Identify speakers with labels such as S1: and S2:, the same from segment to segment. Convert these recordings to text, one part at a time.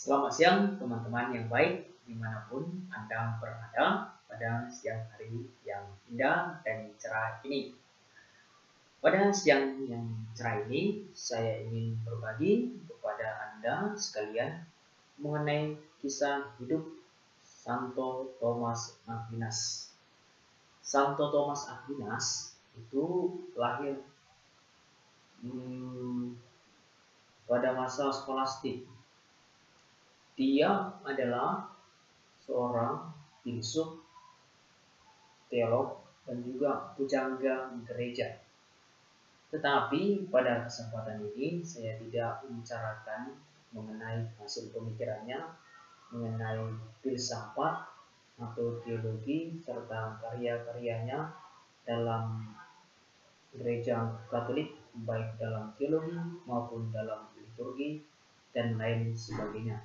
S1: Selamat siang teman-teman yang baik dimanapun Anda berada pada siang hari yang indah dan cerah ini. Pada siang yang cerah ini, saya ingin berbagi kepada Anda sekalian mengenai kisah hidup Santo Thomas Aquinas. Santo Thomas Aquinas itu lahir pada masa skolastik. Dia adalah seorang filsuf, teolog, dan juga pujangga gereja. Tetapi pada kesempatan ini saya tidak membicarakan mengenai hasil pemikirannya, mengenai filsafat atau teologi serta karya-karyanya dalam gereja Katolik, baik dalam teologi maupun dalam liturgi dan lain sebagainya.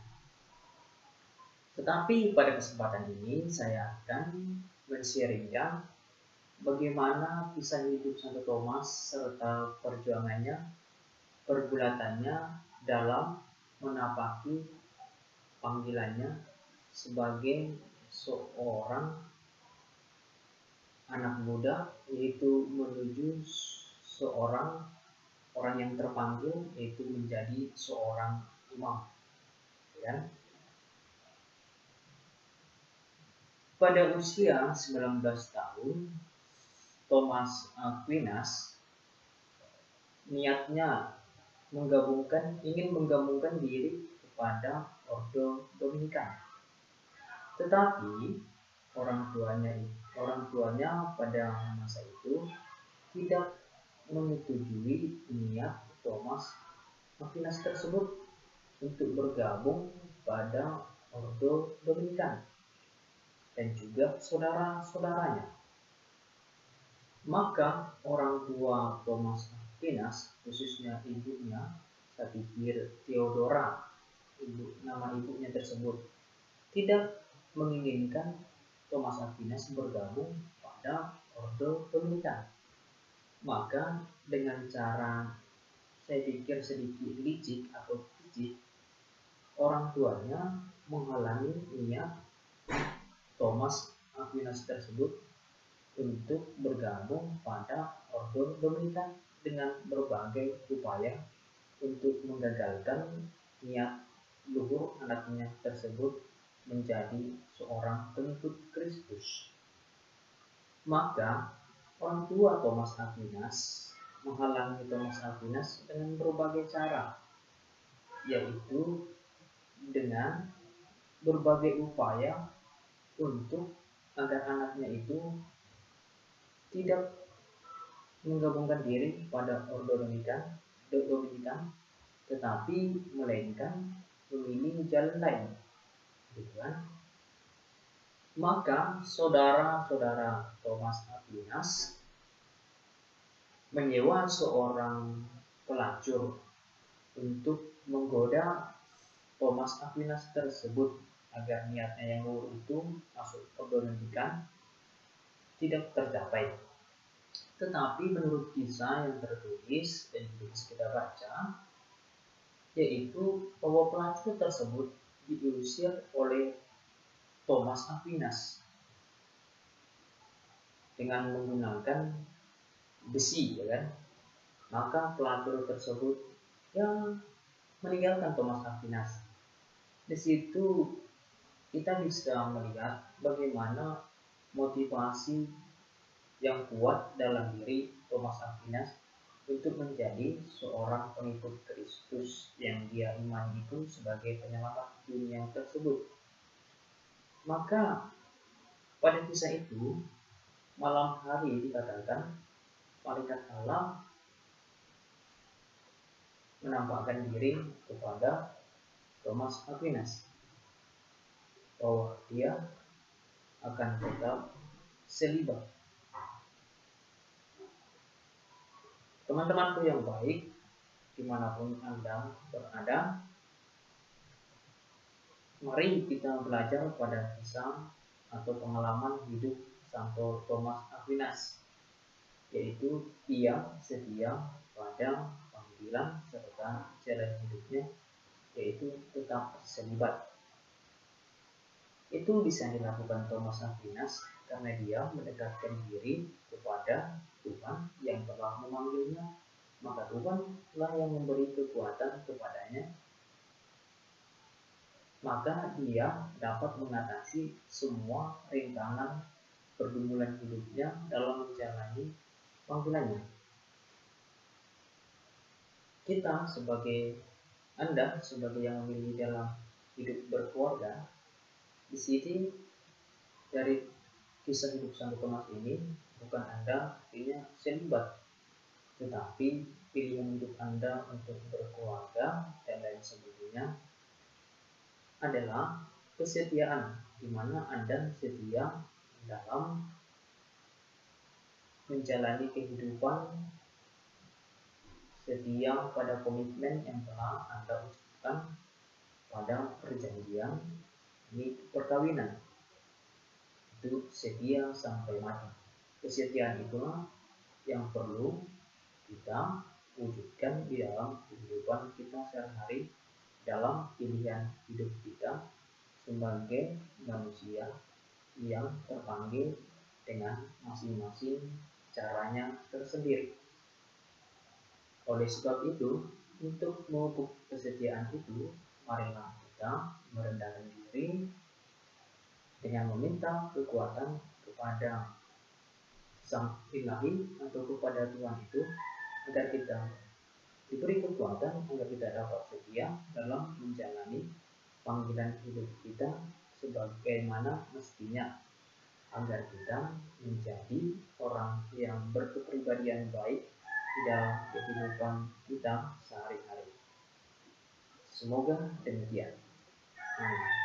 S1: Tetapi pada kesempatan ini saya akan men-sharingkan bagaimana kisah hidup Santo Thomas serta perjuangannya, pergulatannya dalam menapaki panggilannya sebagai seorang anak muda, yaitu menuju seorang orang yang terpanggil, yaitu menjadi seorang imam. Ya. Pada usia 19 tahun, Thomas Aquinas niatnya ingin menggabungkan diri kepada Ordo Dominikan. Tetapi orang tuanya pada masa itu tidak menyetujui niat Thomas Aquinas tersebut untuk bergabung pada Ordo Dominikan dan juga saudara-saudaranya. Maka orang tua Thomas Aquinas, khususnya ibunya, saya pikir Theodora, nama ibunya tersebut, tidak menginginkan Thomas Aquinas bergabung pada Ordo Dominikan. Maka dengan cara saya pikir sedikit licik atau picik, orang tuanya menghalangi niat Thomas Aquinas tersebut untuk bergabung pada Ordo Dominikan dengan berbagai upaya untuk menggagalkan niat luhur anaknya tersebut menjadi seorang pengikut Kristus. Maka orang tua Thomas Aquinas menghalangi Thomas Aquinas dengan berbagai cara, yaitu dengan berbagai upaya untuk agar anaknya itu tidak menggabungkan diri pada Ordo Dominikan, tetapi melainkan memilih jalan lain, gitu kan? Maka saudara-saudara Thomas Aquinas menyewa seorang pelacur untuk menggoda Thomas Aquinas tersebut agar niatnya yang luhur itu masuk Ordo Dominikan tidak tercapai. Tetapi menurut kisah yang tertulis dan bisa kita baca, yaitu bahwa pelacur tersebut diusir oleh Thomas Aquinas dengan menggunakan besi, ya kan? Maka pelacur tersebut yang meninggalkan Thomas Aquinas. Di situ kita bisa melihat bagaimana motivasi yang kuat dalam diri Thomas Aquinas untuk menjadi seorang pengikut Kristus yang dia imani itu sebagai penyelamat dunia tersebut. Maka pada kisah itu malam hari dikatakan malaikat Allah menampakkan diri kepada Thomas Aquinas bahwa dia akan tetap selibat. Teman-temanku yang baik, dimanapun Anda berada, mari kita belajar pada kisah atau pengalaman hidup Santo Thomas Aquinas, yaitu ia setia pada panggilan serta jalan hidupnya yaitu tetap selibat. Itu bisa dilakukan Thomas Aquinas karena dia mendekatkan diri kepada Tuhan yang telah memanggilnya, maka Tuhanlah yang memberi kekuatan kepadanya, maka dia dapat mengatasi semua rintangan pergumulan hidupnya dalam menjalani panggilannya. Anda sebagai yang memilih dalam hidup berkeluarga, di sini dari kisah hidup Santo Thomas ini bukan Anda artinya selibat, tetapi pilihan hidup Anda untuk berkeluarga dan lain sebagainya adalah kesetiaan, di mana Anda setia dalam menjalani kehidupan, setia pada komitmen yang telah Anda ucapkan pada perjanjian ini perkawinan. Itu setia sampai mati. Kesetiaan itulah yang perlu kita wujudkan di dalam kehidupan kita sehari-hari, dalam pilihan hidup kita sebagai manusia yang terpanggil dengan masing-masing caranya tersendiri. Oleh sebab itu, untuk memupuk kesetiaan itu, marilah kita merendahkan diri dengan meminta kekuatan kepada Sang Ilahi atau kepada Tuhan itu, agar kita diberi kekuatan agar kita dapat setia dalam menjalani panggilan hidup kita sebagaimana mestinya, agar kita menjadi orang yang berkepribadian baik di dalam kehidupan kita sehari-hari. Semoga demikian. Amin.